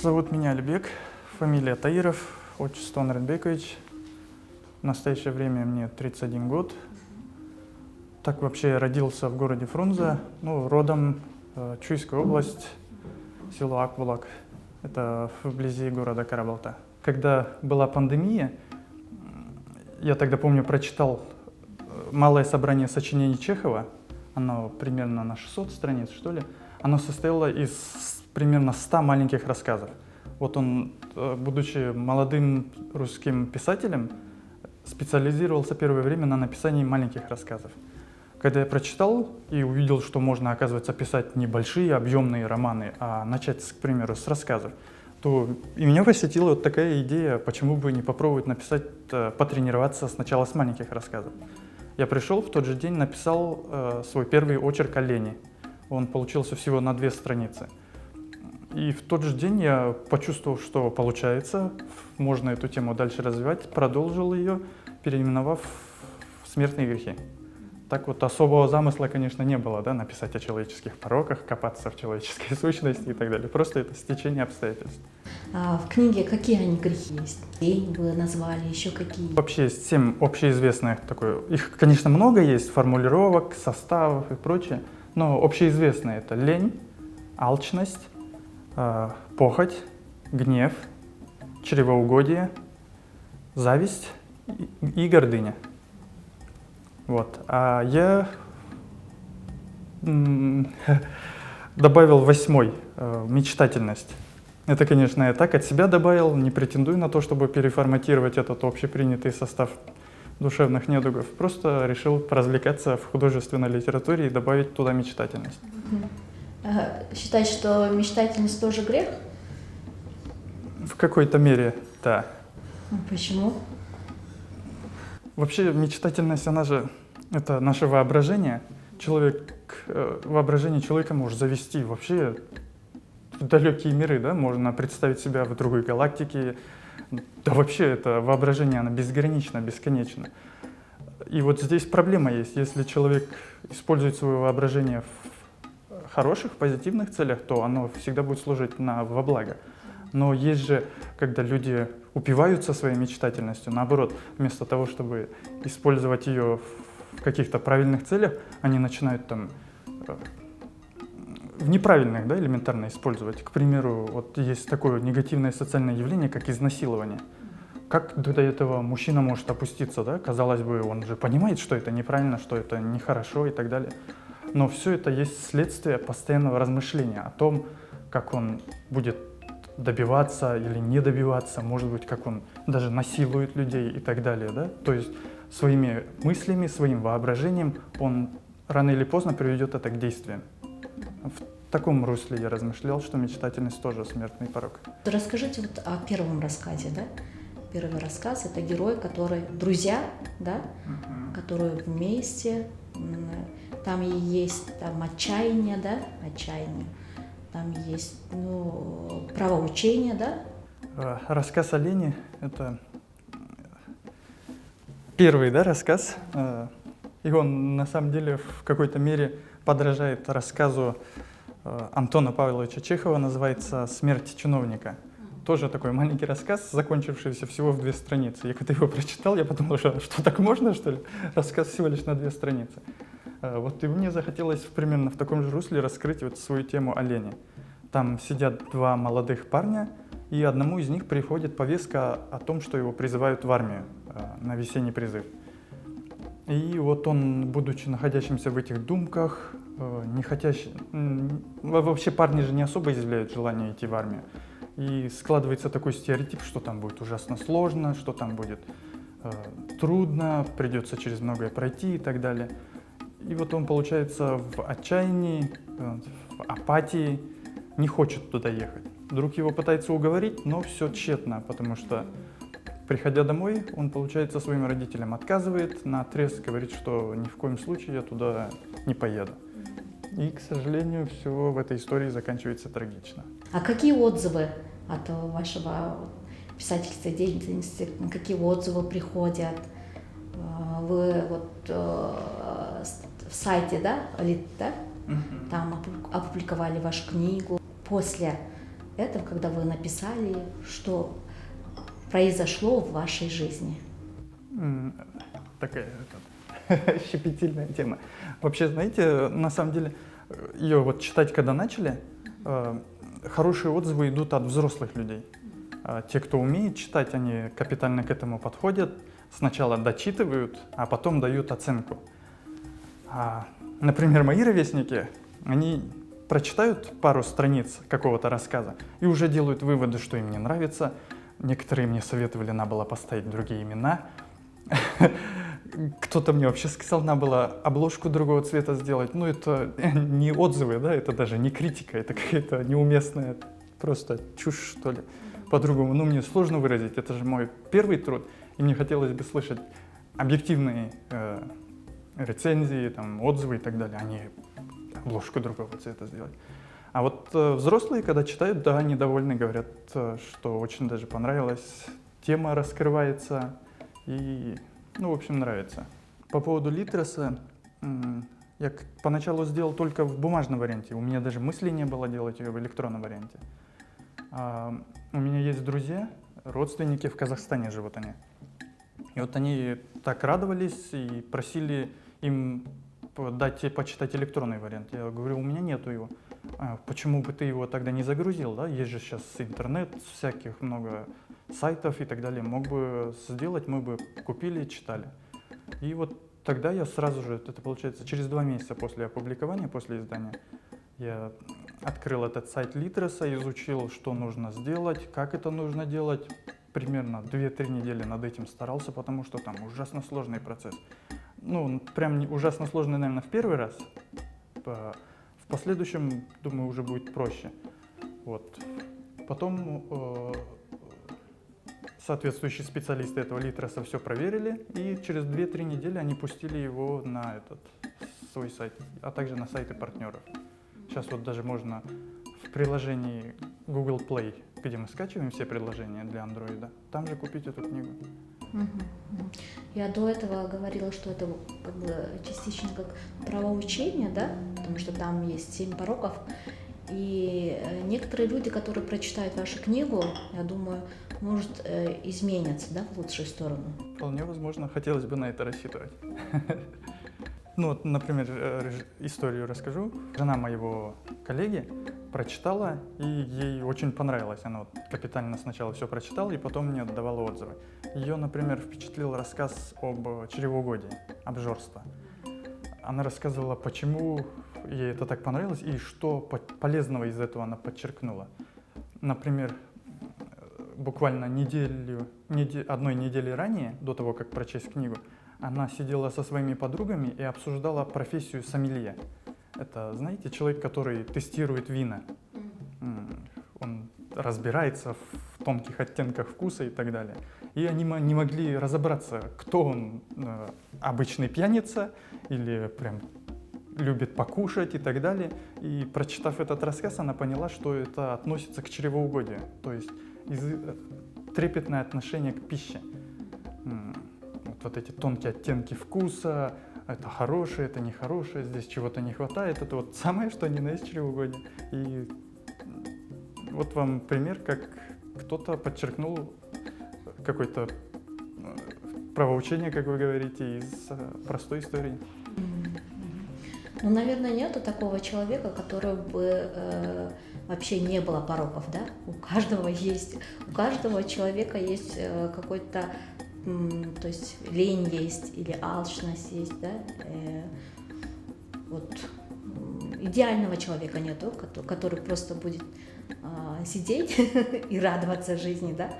Зовут меня Альбек, фамилия Таиров, отчество Нуренбекович. В настоящее время мне 31 год. Так вообще я родился в городе Фрунзе, родом Чуйская область, село Акбулак. Это вблизи города Карабалта. Когда была пандемия, я тогда помню, прочитал малое собрание сочинений Чехова. Оно примерно на 600 страниц, что ли. Оно состояло из примерно 100 маленьких рассказов. Вот он, будучи молодым русским писателем, специализировался первое время на написании маленьких рассказов. Когда я прочитал и увидел, что можно, оказывается, писать не большие объемные романы, а начать, к примеру, с рассказов, то и меня посетила вот такая идея, почему бы не попробовать написать, потренироваться сначала с маленьких рассказов. Я пришел, в тот же день написал свой первый очерк о лени. Он получился всего на 2 страницы. И в тот же день я почувствовал, что получается, можно эту тему дальше развивать, продолжил ее, переименовав в «Смертные грехи». Так вот, особого замысла, конечно, не было, да, написать о человеческих пороках, копаться в человеческой сущности и так далее. Просто это стечение обстоятельств. А в книге какие они грехи есть? Лень вы назвали, еще какие? Вообще есть 7 общеизвестных, их, конечно, много есть, формулировок, составов и прочее, но общеизвестные это лень, алчность, похоть, гнев, чревоугодие, зависть и гордыня. Вот. А я добавил 8-й, мечтательность. Это, конечно, я так от себя добавил, не претендую на то, чтобы переформатировать этот общепринятый состав душевных недугов. Просто решил поразвлекаться в художественной литературе и добавить туда мечтательность. Считать, что мечтательность тоже грех? В какой-то мере, да. Почему? Вообще мечтательность, она же, это наше воображение. Воображение человека может завести вообще в далекие миры, да? Можно представить себя в другой галактике. Да вообще это воображение, оно безгранично, бесконечно. И вот здесь проблема есть. Если человек использует свое воображение в хороших, позитивных целях, то оно всегда будет служить во благо. Но есть же, когда люди упиваются своей мечтательностью, наоборот, вместо того, чтобы использовать ее в каких-то правильных целях, они начинают там в неправильных, да, элементарно использовать. К примеру, вот есть такое негативное социальное явление, как изнасилование. Как до этого мужчина может опуститься, да? Казалось бы, он же понимает, что это неправильно, что это нехорошо и так далее. Но все это есть следствие постоянного размышления о том, как он будет добиваться или не добиваться, может быть, как он даже насилует людей и так далее, да? То есть своими мыслями, своим воображением он рано или поздно приведет это к действиям. В таком русле я размышлял, что мечтательность тоже смертный порок. Расскажите вот о первом рассказе, да? Первый рассказ — это герой, друзья, да? Которые вместе, там и есть отчаяние, да? Отчаяние. Там есть, правоучение, да? Рассказ о лени — это первый, да, рассказ. И он, на самом деле, в какой-то мере подражает рассказу Антона Павловича Чехова, называется «Смерть чиновника». Тоже такой маленький рассказ, закончившийся всего в 2 страницы. Я когда его прочитал, я подумал, что так можно, что ли? Рассказ всего лишь на 2 страницы. Вот и мне захотелось примерно в таком же русле раскрыть вот свою тему о лени. Там сидят 2 молодых парня, и одному из них приходит повестка о том, что его призывают в армию на весенний призыв. И вот он, будучи находящимся в этих думках, вообще парни же не особо изъявляют желание идти в армию. И складывается такой стереотип, что там будет ужасно сложно, что там будет трудно, придется через многое пройти и так далее. И вот он, получается, в отчаянии, в апатии, не хочет туда ехать. Друг его пытается уговорить, но все тщетно, потому что, приходя домой, он, получается, своим родителям отказывает наотрез, говорит, что ни в коем случае я туда не поеду. И, к сожалению, все в этой истории заканчивается трагично. А какие отзывы от вашего писательской деятельности, какие отзывы приходят? Вы в сайте, да, Лит, да? Там опубликовали вашу книгу. После этом, когда вы написали, что произошло в вашей жизни? Такая щепетильная тема. Вообще, знаете, на самом деле, ее вот читать, когда начали, хорошие отзывы идут от взрослых людей. Те, кто умеет читать, они капитально к этому подходят, сначала дочитывают, а потом дают оценку. Например, мои ровесники, они прочитают пару страниц какого-то рассказа и уже делают выводы, что им не нравится. Некоторые мне советовали, надо было поставить другие имена. Кто-то мне вообще сказал, надо было обложку другого цвета сделать. Ну, это не отзывы, да, это даже не критика, это какая-то неуместная просто чушь, что ли, по-другому. Ну, мне сложно выразить, это же мой первый труд, и мне хотелось бы слышать объективные рецензии, там, отзывы и так далее, а не обложку другого цвета сделать. А вот взрослые, когда читают, да, они довольны, говорят, что очень даже понравилось, тема раскрывается и, ну, в общем, нравится. По поводу Литреса, я поначалу сделал только в бумажном варианте, у меня даже мысли не было делать ее в электронном варианте. У меня есть друзья, родственники в Казахстане живут они. И вот они так радовались и просили им дать почитать электронный вариант. Я говорю, у меня нету его. Почему бы ты его тогда не загрузил? Да? Есть же сейчас интернет, всяких много сайтов и так далее. Мог бы сделать, мы бы купили и читали. И вот тогда я сразу же, это получается через 2 месяца после опубликования, после издания, я открыл этот сайт Литреса, изучил, что нужно сделать, как это нужно делать. Примерно 2-3 недели над этим старался, потому что там ужасно сложный процесс. Ну, прям ужасно сложный, наверное, в первый раз. В последующем, думаю, уже будет проще. Вот. Потом соответствующие специалисты этого Литреса все проверили, и через 2-3 недели они пустили его на этот свой сайт, а также на сайты партнеров. Сейчас вот даже можно в приложении Google Play, где мы скачиваем все приложения для Android, там же купить эту книгу. Я до этого говорила, что это как бы частично как правоучение, да, потому что там есть 7 пороков. И некоторые люди, которые прочитают вашу книгу, я думаю, может изменятся, да, в лучшую сторону. Вполне возможно, хотелось бы на это рассчитывать. Ну вот, например, историю расскажу. Жена моего коллеги прочитала, и ей очень понравилось. Она вот капитально сначала все прочитала, и потом мне отдавала отзывы. Ее, например, впечатлил рассказ об чревоугодии, обжорстве. Она рассказывала, почему ей это так понравилось, и что полезного из этого она подчеркнула. Например, буквально одной недели ранее, до того, как прочесть книгу, она сидела со своими подругами и обсуждала профессию сомелье. Это, знаете, человек, который тестирует вина. Он разбирается в тонких оттенках вкуса и так далее. И они не могли разобраться, кто он, обычный пьяница или прям любит покушать и так далее. И прочитав этот рассказ, она поняла, что это относится к чревоугодию, то есть трепетное отношение к пище. Вот эти тонкие оттенки вкуса, это хорошее, это нехорошее, здесь чего-то не хватает, это вот самое, что ни на есть чревоугодие. И вот вам пример, как кто-то подчеркнул какое-то правоучение, как вы говорите, из простой истории. Ну, наверное, нету такого человека, который бы вообще не было пороков, да? У каждого человека есть какой-то, то есть лень есть или алчность есть, да? Вот идеального человека нету, который просто будет сидеть и радоваться жизни, да?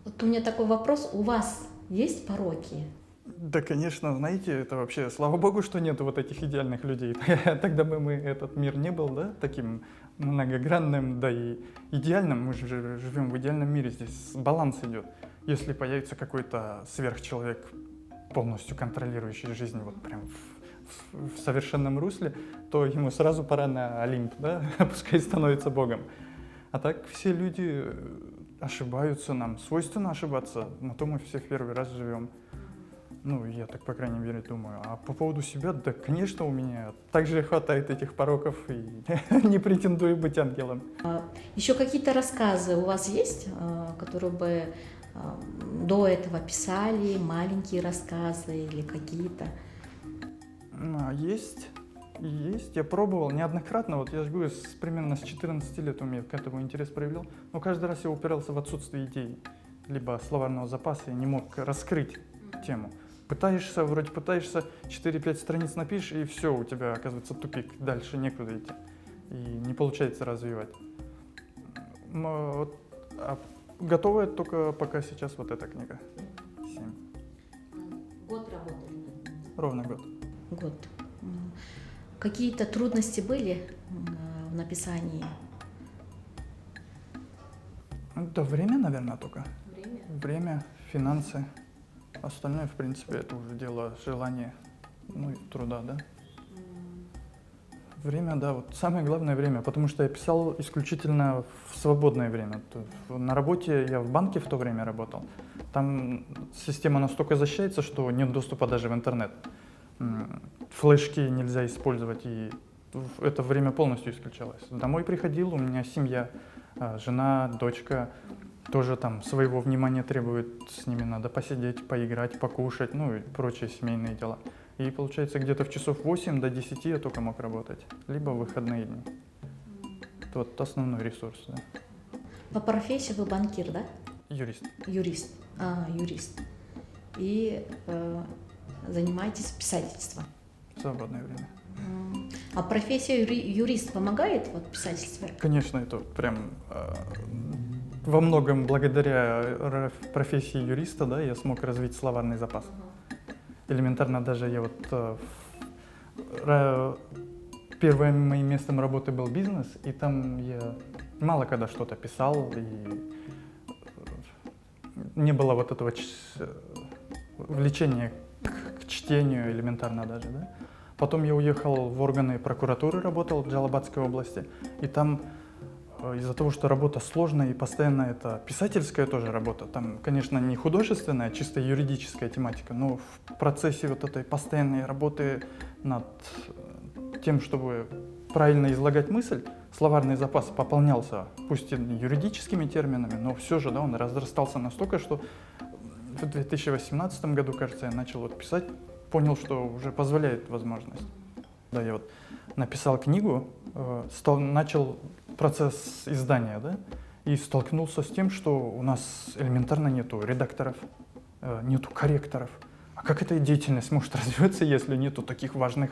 Вот у меня такой вопрос: у вас есть пороки? Да, конечно, знаете, это вообще, слава богу, что нету вот этих идеальных людей. Тогда бы этот мир не был, да, таким многогранным, да и идеальным. Мы же живем в идеальном мире, здесь баланс идет. Если появится какой-то сверхчеловек, полностью контролирующий жизнь, вот прям в совершенном русле, то ему сразу пора на Олимп, да, пускай становится богом. А так все люди ошибаются, нам свойственно ошибаться, на то мы все в первый раз живем. Ну, я так, по крайней мере, думаю. А по поводу себя, да, конечно, у меня также хватает этих пороков, и не претендую быть ангелом. Еще какие-то рассказы у вас есть, которые бы до этого писали, маленькие рассказы или какие-то? Есть, есть. Я пробовал неоднократно. Вот я же говорю, примерно с 14 лет у меня к этому интерес проявлял. Но каждый раз я упирался в отсутствие идей, либо словарного запаса, я не мог раскрыть тему. Вроде пытаешься, 4-5 страниц напишешь, и все, у тебя оказывается тупик, дальше некуда идти. И не получается развивать. Готовая только пока сейчас вот эта книга. 7. Год работали? Ровно год. Год. Какие-то трудности были в написании? Да, время, наверное, только. Время? Время, финансы. Остальное, в принципе, это уже дело желания, ну и труда, да. Время, да, вот самое главное время, потому что я писал исключительно в свободное время. На работе, я в банке в то время работал, там система настолько защищается, что нет доступа даже в интернет. Флешки нельзя использовать, и это время полностью исключалось. Домой приходил, у меня семья, жена, дочка, тоже там своего внимания требует, с ними надо посидеть, поиграть, покушать, ну и прочие семейные дела. И получается, где-то в часов 8 до 10 я только мог работать, либо в выходные дни. Это вот основной ресурс, да. По профессии вы банкир, да? Юрист. Юрист. Юрист. И занимаетесь писательством. В свободное время. А профессия юрист помогает в писательстве? Конечно, это прям во многом благодаря профессии юриста, да, я смог развить словарный запас. Элементарно даже я вот первым моим местом работы был бизнес, и там я мало когда что-то писал, и не было вот этого влечения к чтению элементарно даже, да. Потом я уехал в органы прокуратуры, работал в Джалабадской области, и там из-за того, что работа сложная и постоянно это писательская тоже работа, там, конечно, не художественная, а чисто юридическая тематика, но в процессе вот этой постоянной работы над тем, чтобы правильно излагать мысль, словарный запас пополнялся, пусть и юридическими терминами, но все же, да, он разрастался настолько, что в 2018 году, кажется, я начал вот писать, понял, что уже позволяет возможность. Да, я вот написал книгу, начал процесс издания, да, и столкнулся с тем, что у нас элементарно нету редакторов, нету корректоров. А как эта деятельность может развиваться, если нету таких важных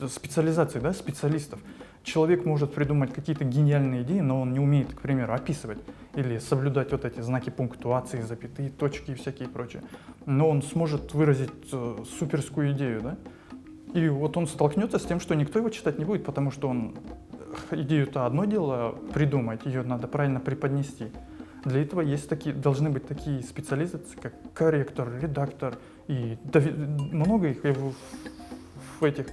специализаций, да, специалистов? Человек может придумать какие-то гениальные идеи, но он не умеет, к примеру, описывать или соблюдать вот эти знаки пунктуации, запятые, точки и всякие прочие. Но он сможет выразить суперскую идею, да? И вот он столкнется с тем, что никто его читать не будет, потому что он идею-то одно дело придумать, ее надо правильно преподнести. Для этого должны быть такие специализации, как корректор, редактор, и много их в этих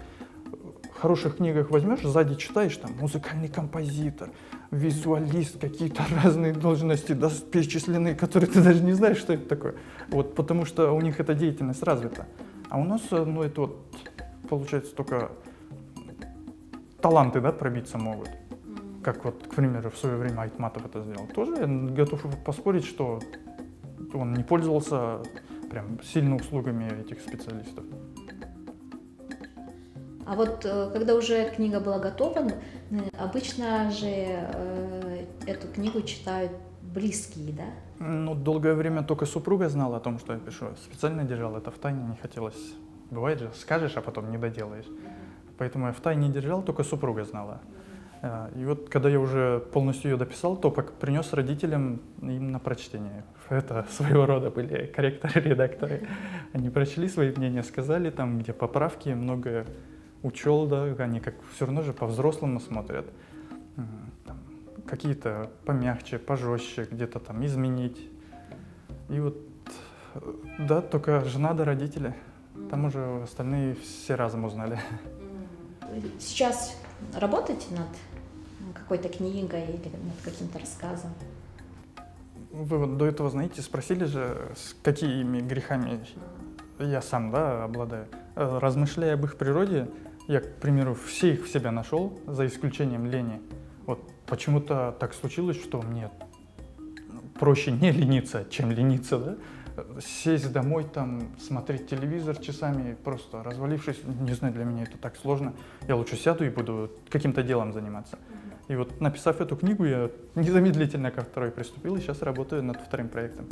хороших книгах возьмешь, сзади читаешь, там музыкальный композитор, визуалист, какие-то разные должности да, перечислены, которые ты даже не знаешь, что это такое. Вот, потому что у них эта деятельность развита. А у нас, ну, это вот, получается, только таланты, да, пробиться могут. Как вот, к примеру, в свое время Айтматов это сделал. Тоже я готов поспорить, что он не пользовался прям сильно услугами этих специалистов. А вот когда уже книга была готова, обычно же эту книгу читают близкие, да? Ну, долгое время только супруга знала о том, что я пишу. Специально держал это в тайне, не хотелось. Бывает же, скажешь, а потом не доделаешь. Поэтому я в тайне держал, только супруга знала. И вот когда я уже полностью ее дописал, то принес родителям им на прочтение. Это своего рода были корректоры, редакторы. Они прочли свои мнения, сказали, там, где поправки, многое учел, да, они как все равно же по-взрослому смотрят. Там, какие-то помягче, пожестче, где-то там изменить. И вот, да, только жена да родители. Там уже остальные все разом узнали. Сейчас работаете над какой-то книгой или над каким-то рассказом? Вы вот до этого, знаете, спросили же, с какими грехами я сам, да, обладаю. Размышляя об их природе, я, к примеру, все их в себя нашел, за исключением лени. Вот почему-то так случилось, что мне проще не лениться, чем лениться, да? Сесть домой, там, смотреть телевизор часами, просто развалившись, не знаю, для меня это так сложно. Я лучше сяду и буду каким-то делом заниматься. И вот, написав эту книгу, я незамедлительно ко второй приступил, и сейчас работаю над вторым проектом.